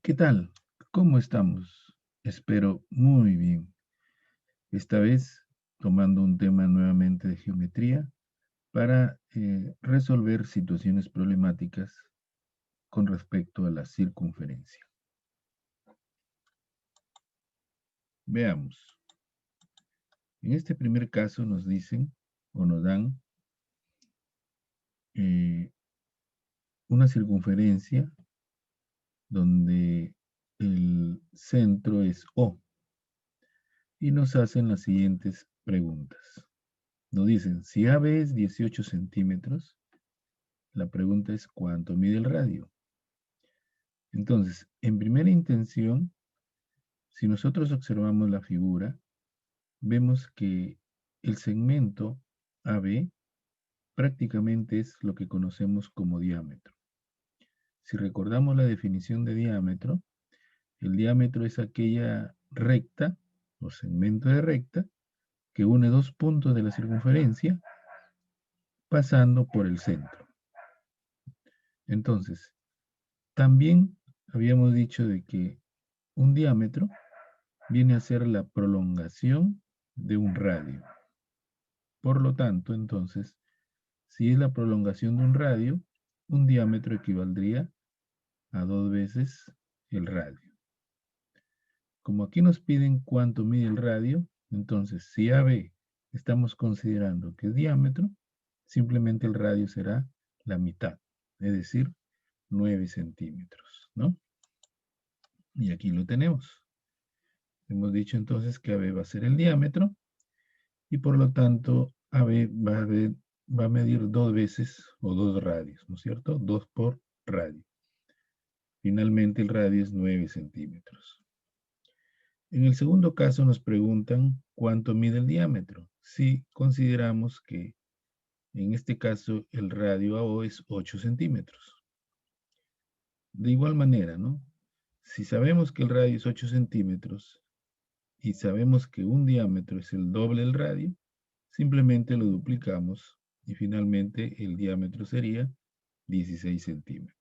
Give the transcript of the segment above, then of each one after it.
¿Qué tal? ¿Cómo estamos? Espero muy bien. Esta vez tomando un tema nuevamente de geometría para resolver situaciones problemáticas con respecto a la circunferencia. Veamos. En este primer caso nos dicen o nos dan eh, una circunferencia donde el centro es O y nos hacen las siguientes preguntas. Nos dicen, si AB es 18 centímetros, la pregunta es ¿cuánto mide el radio? Entonces, en primera intención, si nosotros observamos la figura, vemos que el segmento AB prácticamente es lo que conocemos como diámetro. Si recordamos la definición de diámetro, el diámetro es aquella recta o segmento de recta que une dos puntos de la circunferencia pasando por el centro. Entonces, también habíamos dicho de que un diámetro viene a ser la prolongación de un radio. Por lo tanto, entonces, si es la prolongación de un radio, un diámetro equivaldría a 2 veces el radio. Como aquí nos piden cuánto mide el radio, entonces si AB estamos considerando que es diámetro, simplemente el radio será la mitad, es decir, 9 centímetros, ¿no? Y aquí lo tenemos. Hemos dicho entonces que AB va a ser el diámetro y por lo tanto AB va a medir 2 veces o 2 radios, ¿no es cierto? 2 por radio. Finalmente el radio es 9 centímetros. En el segundo caso nos preguntan cuánto mide el diámetro. Si consideramos que en este caso el radio AO es 8 centímetros. De igual manera, ¿no? Si sabemos que el radio es 8 centímetros y sabemos que un diámetro es el doble del radio, simplemente lo duplicamos y finalmente el diámetro sería 16 centímetros.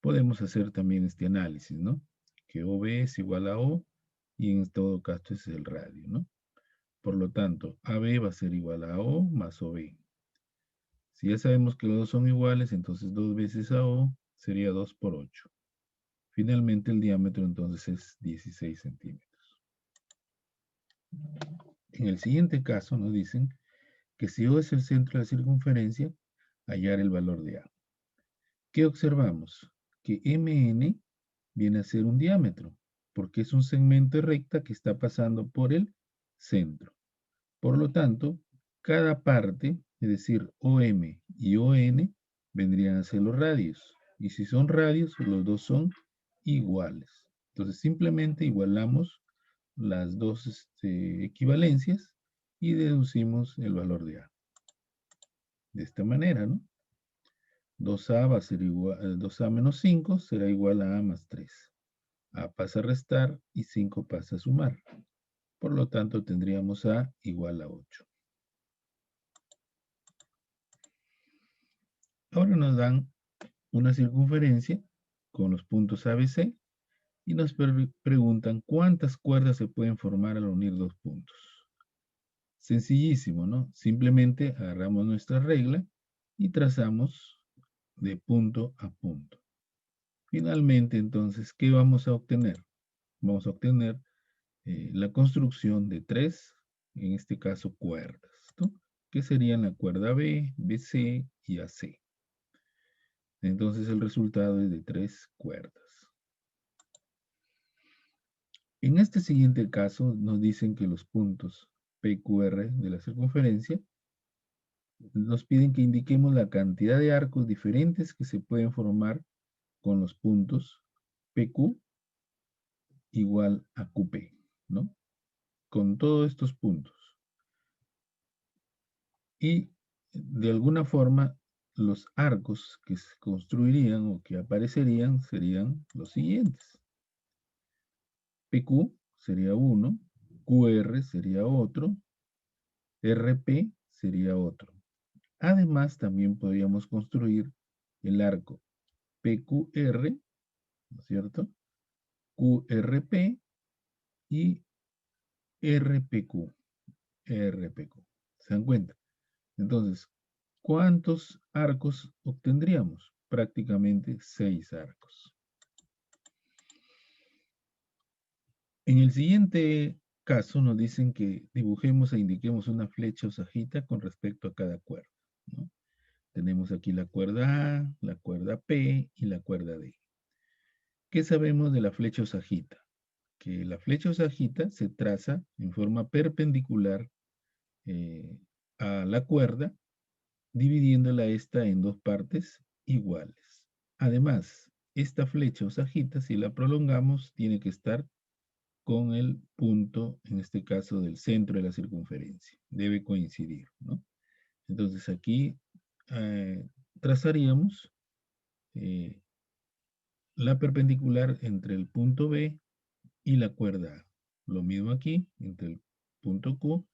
Podemos hacer también este análisis, ¿no? Que OB es igual a O y en todo caso es el radio, ¿no? Por lo tanto, AB va a ser igual a O más OB. Si ya sabemos que los dos son iguales, entonces 2 veces AO sería 2 por 8. Finalmente el diámetro entonces es 16 centímetros. En el siguiente caso nos dicen que si O es el centro de la circunferencia, hallar el valor de A. ¿Qué observamos? Que MN viene a ser un diámetro, porque es un segmento de recta que está pasando por el centro. Por lo tanto, cada parte, es decir, OM y ON, vendrían a ser los radios. Y si son radios, los dos son iguales. Entonces, simplemente igualamos las dos equivalencias y deducimos el valor de A. De esta manera, ¿no? 2A va a ser igual, 2A menos 5 será igual a A más 3. A pasa a restar y 5 pasa a sumar. Por lo tanto, tendríamos A igual a 8. Ahora nos dan una circunferencia con los puntos ABC y nos preguntan cuántas cuerdas se pueden formar al unir dos puntos. Sencillísimo, ¿no? Simplemente agarramos nuestra regla y trazamos de punto a punto. Finalmente, entonces, ¿qué vamos a obtener? Vamos a obtener la construcción de 3, en este caso, cuerdas, ¿no? Que serían la cuerda B, BC y AC. Entonces, el resultado es de 3 cuerdas. En este siguiente caso, nos dicen que los puntos PQR de la circunferencia nos piden que indiquemos la cantidad de arcos diferentes que se pueden formar con los puntos PQ igual a QP, ¿no? Con todos estos puntos. Y de alguna forma, los arcos que se construirían o que aparecerían serían los siguientes. PQ sería uno, QR sería otro, RP sería otro. Además, también podríamos construir el arco PQR ¿no es cierto? QRP y RPQ. RPQ. ¿Se dan cuenta? Entonces, ¿cuántos arcos obtendríamos? Prácticamente 6 arcos. En el siguiente caso nos dicen que dibujemos e indiquemos una flecha o sajita con respecto a cada cuerda, ¿no? Tenemos aquí la cuerda A, la cuerda P y la cuerda D. ¿Qué sabemos de la flecha o sajita? Que la flecha o sajita se traza en forma perpendicular eh, a la cuerda, dividiéndola esta en dos partes iguales. Además, esta flecha o sajita, si la prolongamos, tiene que estar con el punto, en este caso, del centro de la circunferencia. Debe coincidir, ¿no? Entonces aquí trazaríamos eh, la perpendicular entre el punto B y la cuerda A. Lo mismo aquí, entre el punto Q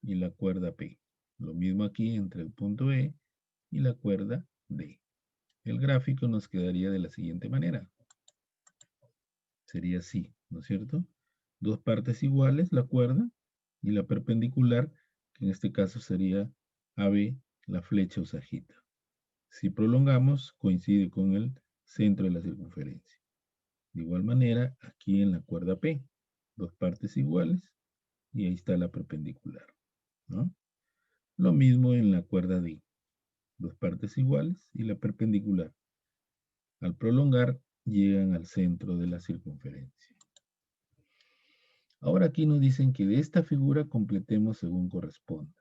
y la cuerda P. Lo mismo aquí entre el punto E y la cuerda D. El gráfico nos quedaría de la siguiente manera. Sería así, ¿no es cierto? Dos partes iguales, la cuerda, y la perpendicular, que en este caso sería AB, la flecha o sajita. Si prolongamos, coincide con el centro de la circunferencia. De igual manera, aquí en la cuerda P, dos partes iguales, y ahí está la perpendicular, ¿no? Lo mismo en la cuerda D, dos partes iguales y la perpendicular. Al prolongar, llegan al centro de la circunferencia. Ahora aquí nos dicen que de esta figura completemos según corresponda.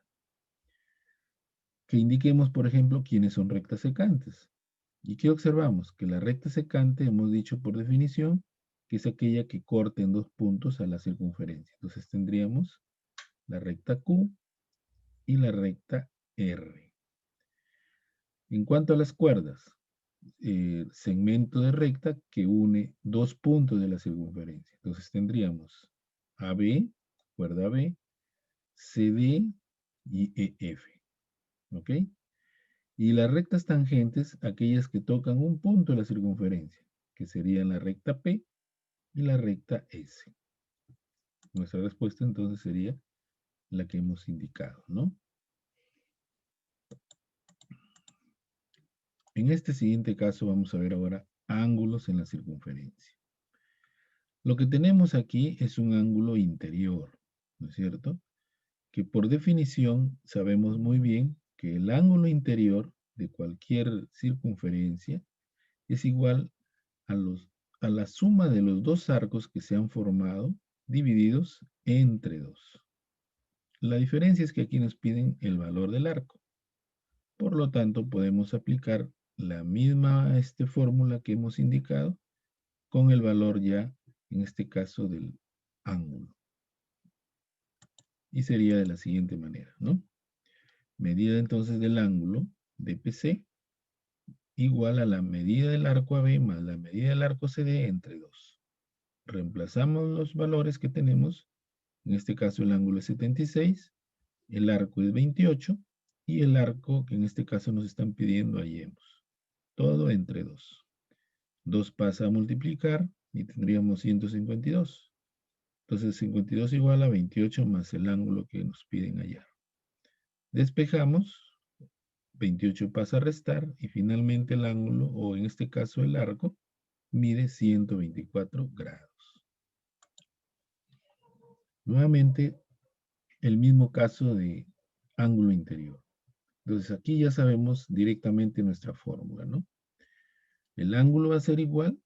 Que indiquemos, por ejemplo, quiénes son rectas secantes. ¿Y qué observamos? Que la recta secante, hemos dicho por definición, que es aquella que corta en dos puntos a la circunferencia. Entonces tendríamos la recta Q y la recta R. En cuanto a las cuerdas, segmento de recta que une dos puntos de la circunferencia. Entonces tendríamos AB, cuerda B, CD y EF. ¿Ok? Y las rectas tangentes, aquellas que tocan un punto de la circunferencia, que serían la recta P y la recta S. Nuestra respuesta entonces sería la que hemos indicado, ¿no? En este siguiente caso vamos a ver ahora ángulos en la circunferencia. Lo que tenemos aquí es un ángulo interior, ¿no es cierto? Que por definición sabemos muy bien que el ángulo interior de cualquier circunferencia es igual a la suma de los dos arcos que se han formado divididos entre 2. La diferencia es que aquí nos piden el valor del arco. Por lo tanto, podemos aplicar la misma fórmula que hemos indicado con el valor ya, en este caso, del ángulo. Y sería de la siguiente manera, ¿no? Medida entonces del ángulo de PC igual a la medida del arco AB más la medida del arco CD entre 2. Reemplazamos los valores que tenemos. En este caso el ángulo es 76, el arco es 28 y el arco que en este caso nos están pidiendo hallemos. Todo entre 2. 2 pasa a multiplicar y tendríamos 152. Entonces 52 igual a 28 más el ángulo que nos piden hallar. Despejamos, 28 pasa a restar y finalmente el ángulo, o en este caso el arco, mide 124 grados. Nuevamente, el mismo caso de ángulo interior. Entonces aquí ya sabemos directamente nuestra fórmula, ¿no? El ángulo va a ser igual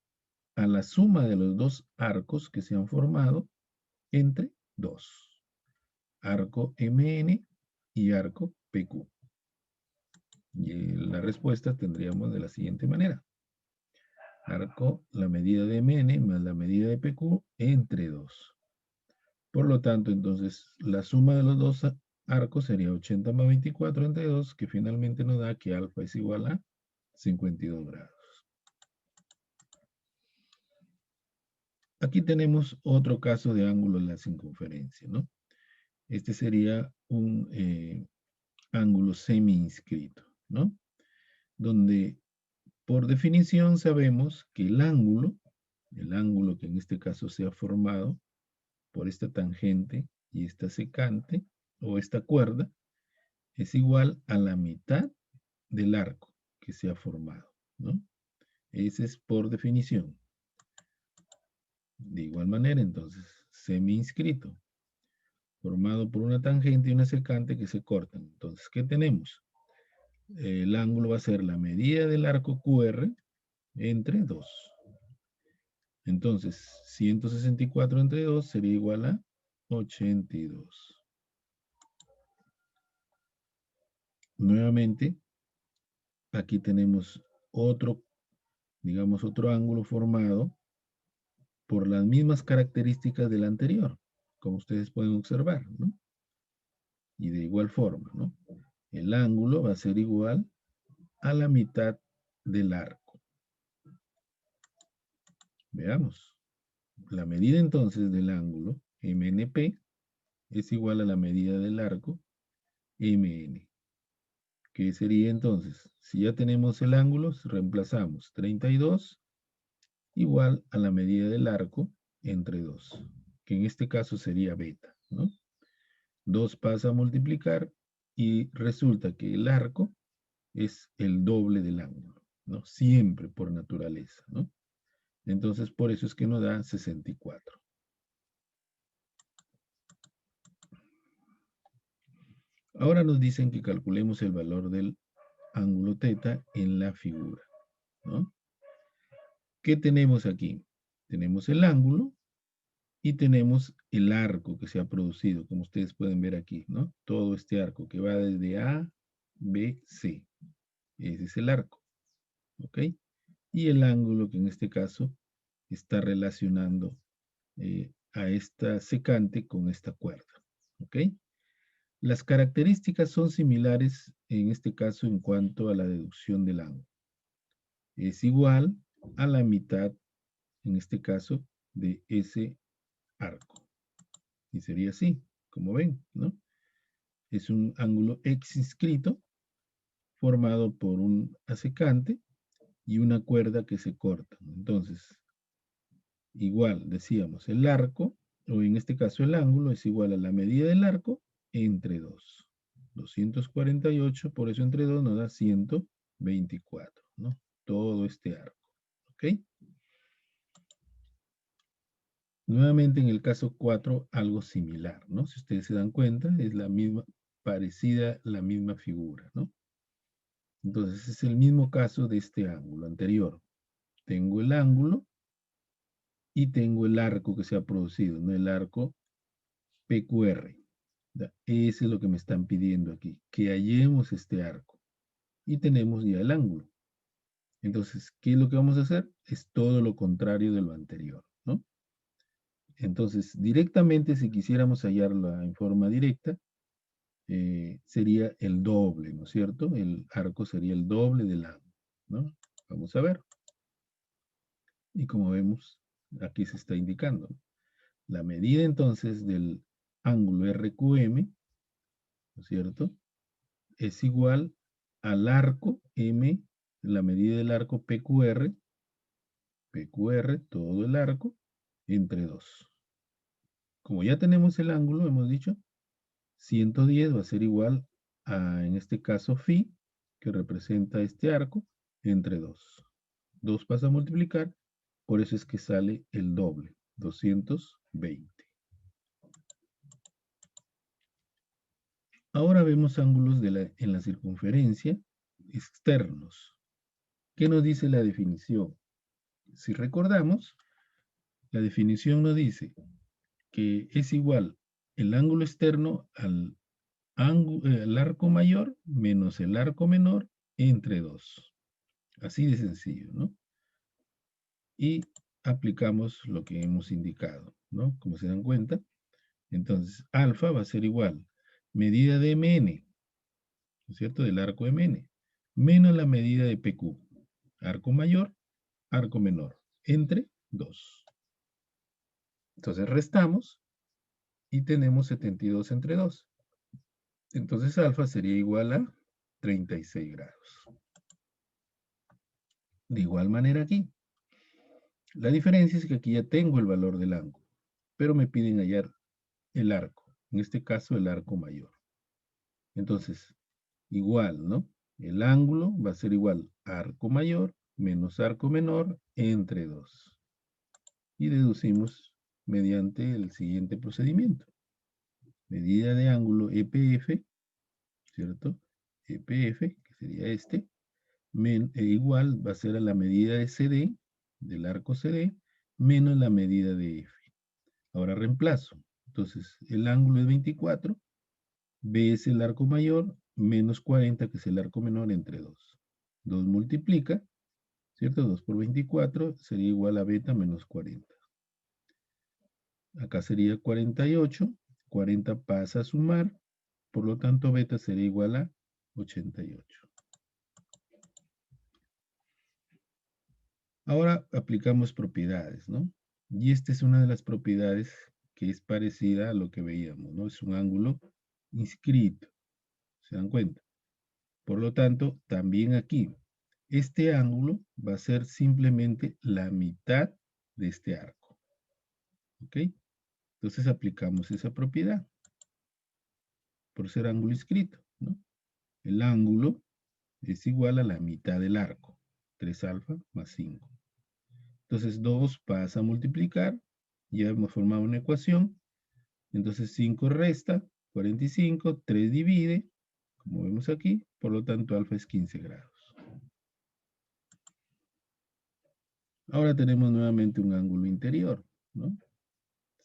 a la suma de los dos arcos que se han formado entre 2. Arco MN y arco PQ. Y la respuesta tendríamos de la siguiente manera. Arco, la medida de MN más la medida de PQ entre 2. Por lo tanto, entonces, la suma de los dos arcos sería 80 más 24 entre 2, que finalmente nos da que alfa es igual a 52 grados. Aquí tenemos otro caso de ángulo en la circunferencia, ¿no? Este sería un ángulo semi-inscrito, ¿no? Donde por definición sabemos que el ángulo El ángulo que en este caso se ha formado por esta tangente y esta secante, o esta cuerda, es igual a la mitad del arco que se ha formado, ¿no? Ese es por definición. De igual manera, entonces, semi-inscrito, formado por una tangente y una secante que se cortan. Entonces, ¿qué tenemos? El ángulo va a ser la medida del arco QR entre 2. Entonces, 164 entre 2 sería igual a 82. Nuevamente, aquí tenemos otro, digamos, otro ángulo formado por las mismas características del anterior, como ustedes pueden observar, ¿no? Y de igual forma, ¿no? El ángulo va a ser igual a la mitad del arco. Veamos. La medida entonces del ángulo, MNP, es igual a la medida del arco, MN. ¿Qué sería entonces? Si ya tenemos el ángulo, reemplazamos 32 igual a la medida del arco entre 2, que en este caso sería beta, ¿no? 2 pasa a multiplicar y resulta que el arco es el doble del ángulo, ¿no? Siempre por naturaleza, ¿no? Entonces, por eso es que nos da 64. Ahora nos dicen que calculemos el valor del ángulo teta en la figura, ¿no? ¿Qué tenemos aquí? Tenemos el ángulo y tenemos el arco que se ha producido, como ustedes pueden ver aquí, ¿no? Todo este arco que va desde A, B, C. Ese es el arco, ¿ok? Y el ángulo que en este caso está relacionando a esta secante con esta cuerda, ¿ok? Las características son similares en este caso en cuanto a la deducción del ángulo. Es igual a la mitad, en este caso, de ese arco. Y sería así, como ven, ¿no? Es un ángulo ex-inscrito formado por un secante y una cuerda que se corta. Entonces, igual, decíamos, el arco, o en este caso el ángulo, es igual a la medida del arco entre 2. 248, por eso entre 2 nos da 124, ¿no? Todo este arco, ¿ok? Nuevamente en el caso 4, algo similar, ¿no? Si ustedes se dan cuenta, es la misma, parecida la misma figura, ¿no? Entonces es el mismo caso de este ángulo anterior. Tengo el ángulo y tengo el arco que se ha producido, ¿no? El arco PQR. Ese es lo que me están pidiendo aquí, que hallemos este arco. Y tenemos ya el ángulo. Entonces, ¿qué es lo que vamos a hacer? Es todo lo contrario de lo anterior, ¿no? Entonces, directamente, si quisiéramos hallarla en forma directa, sería el doble, ¿no es cierto? El arco sería el doble del ángulo, ¿no? Vamos a ver. Y como vemos, aquí se está indicando, ¿no? La medida entonces del ángulo RQM, ¿no es cierto? Es igual al arco M, la medida del arco PQR, todo el arco, entre 2. Como ya tenemos el ángulo, hemos dicho, 110 va a ser igual a, en este caso, phi, que representa este arco, entre 2. 2 pasa a multiplicar, por eso es que sale el doble, 220. Ahora vemos ángulos en la circunferencia externos. ¿Qué nos dice la definición? Si recordamos, la definición nos dice que es igual el ángulo externo al arco mayor menos el arco menor entre 2. Así de sencillo, ¿no? Y aplicamos lo que hemos indicado, ¿no? Como se dan cuenta. Entonces, alfa va a ser igual medida de MN, ¿no es cierto? Del arco MN, menos la medida de PQ, arco mayor, arco menor, entre 2. Entonces restamos y tenemos 72 entre 2. Entonces alfa sería igual a 36 grados. De igual manera aquí, La diferencia es que aquí ya tengo el valor del ángulo, pero me piden hallar el arco, en este caso el arco mayor. Entonces, igual, ¿no? El ángulo va a ser igual a arco mayor menos arco menor entre 2. Y deducimos mediante el siguiente procedimiento. Medida de ángulo EPF, ¿cierto? EPF, que sería este, igual va a ser a la medida de CD, del arco CD, menos la medida de F. Ahora reemplazo. Entonces, el ángulo es 24, B es el arco mayor, menos 40, que es el arco menor, entre 2. 2 multiplica, ¿cierto? 2 por 24 sería igual a beta menos 40. Acá sería 48, 40 pasa a sumar, por lo tanto beta sería igual a 88. Ahora aplicamos propiedades, ¿no? Y esta es una de las propiedades que es parecida a lo que veíamos, ¿no? Es un ángulo inscrito, ¿se dan cuenta? Por lo tanto, también aquí, este ángulo va a ser simplemente la mitad de este arco, ¿ok? Entonces aplicamos esa propiedad por ser ángulo inscrito, ¿no? El ángulo es igual a la mitad del arco, 3 alfa más 5. Entonces 2 pasa a multiplicar, ya hemos formado una ecuación, entonces 5 resta 45, 3 divide, como vemos aquí, por lo tanto alfa es 15 grados. Ahora tenemos nuevamente un ángulo interior, ¿no?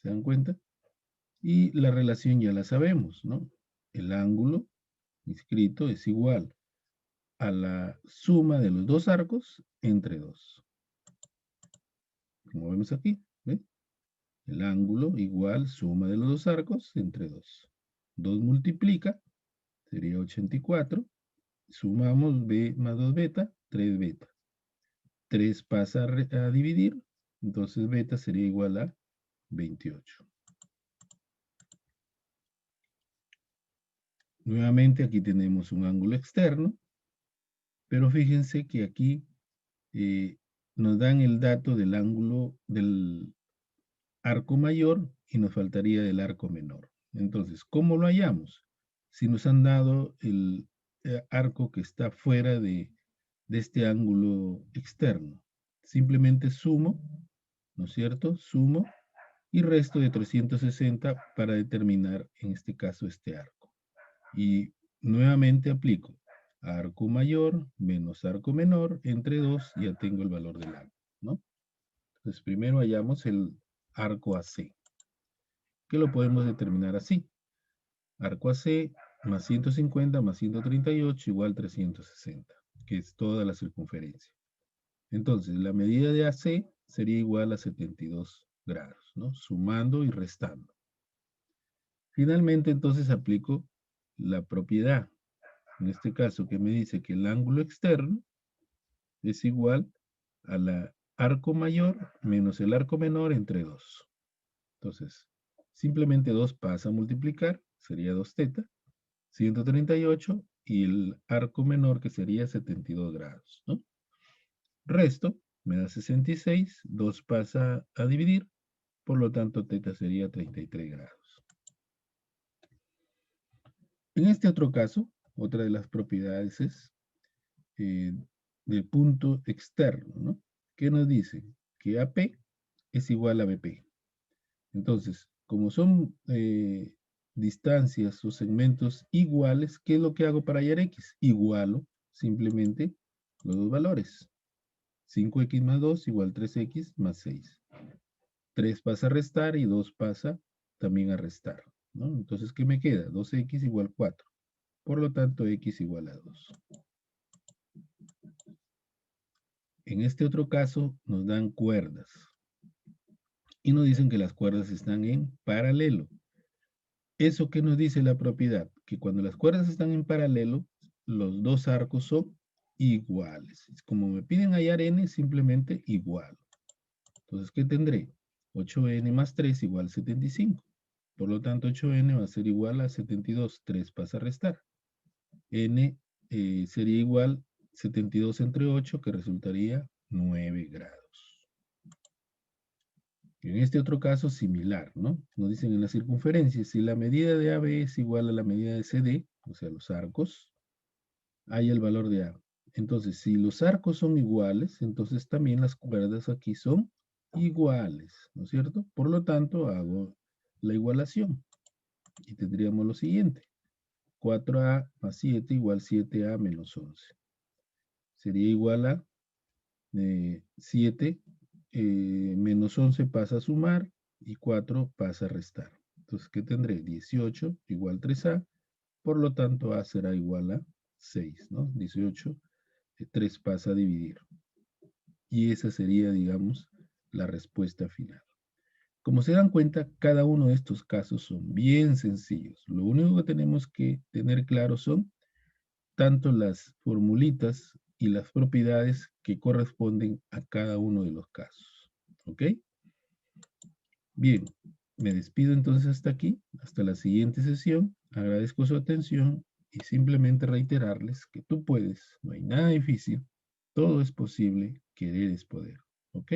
¿Se dan cuenta? Y la relación ya la sabemos, ¿no? El ángulo inscrito es igual a la suma de los dos arcos entre 2. Como vemos aquí, ¿ve? El ángulo igual suma de los dos arcos entre 2. 2 multiplica, sería 84. Sumamos b más 2 beta, 3 beta. 3 pasa a dividir, entonces beta sería igual a 28. Nuevamente aquí tenemos un ángulo externo, pero fíjense que aquí nos dan el dato del ángulo del arco mayor y nos faltaría del arco menor. Entonces, ¿cómo lo hallamos? Si nos han dado el arco que está fuera de este ángulo externo, simplemente sumo, ¿no es cierto? Sumo y resto de 360 para determinar, en este caso, este arco. Y nuevamente aplico arco mayor menos arco menor entre 2, ya tengo el valor del arco, ¿no? Entonces, primero hallamos el arco AC, que lo podemos determinar así. Arco AC más 150 más 138 igual 360, que es toda la circunferencia. Entonces, la medida de AC sería igual a 72 grados, ¿no? Sumando y restando. Finalmente, entonces, aplico la propiedad, en este caso, que me dice que el ángulo externo es igual a la arco mayor menos el arco menor entre 2. Entonces, simplemente 2 pasa a multiplicar, sería 2 teta, 138, y el arco menor que sería 72 grados, ¿no? Resto, me da 66, 2 pasa a dividir, por lo tanto teta sería 33 grados. En este otro caso, otra de las propiedades es del punto externo, ¿no? ¿Qué nos dice? Que AP es igual a BP. Entonces, como son distancias o segmentos iguales, ¿qué es lo que hago para hallar X? Igualo simplemente los dos valores. 5x más 2 igual 3x más 6. 3 pasa a restar y 2 pasa también a restar, ¿no? Entonces, ¿qué me queda? 2x igual 4. Por lo tanto, x igual a 2. En este otro caso, nos dan cuerdas. Y nos dicen que las cuerdas están en paralelo. ¿Eso qué nos dice la propiedad? Que cuando las cuerdas están en paralelo, los dos arcos son iguales. Como me piden hallar n, simplemente igual. Entonces, ¿qué tendré? 8n más 3 igual 75. Por lo tanto, 8n va a ser igual a 72. 3 pasa a restar. N sería igual 72 entre 8, que resultaría 9 grados. En este otro caso, similar, ¿no? Nos dicen en la circunferencia, si la medida de AB es igual a la medida de CD, o sea, los arcos, hay el valor de A. Entonces, si los arcos son iguales, entonces también las cuerdas aquí son iguales, ¿no es cierto? Por lo tanto, hago la igualación y tendríamos lo siguiente. 4A más 7 igual 7A menos 11. Sería igual a 7 menos 11 pasa a sumar y 4 pasa a restar. Entonces, ¿qué tendré? 18 igual 3A, por lo tanto A será igual a 6, ¿no? 18, 3 pasa a dividir. Y esa sería, digamos, la respuesta final. Como se dan cuenta, cada uno de estos casos son bien sencillos. Lo único que tenemos que tener claro son tanto las formulitas y las propiedades que corresponden a cada uno de los casos. ¿Ok? Bien, me despido entonces hasta aquí, hasta la siguiente sesión. Agradezco su atención y simplemente reiterarles que tú puedes, no hay nada difícil, todo es posible, querer es poder. ¿Ok?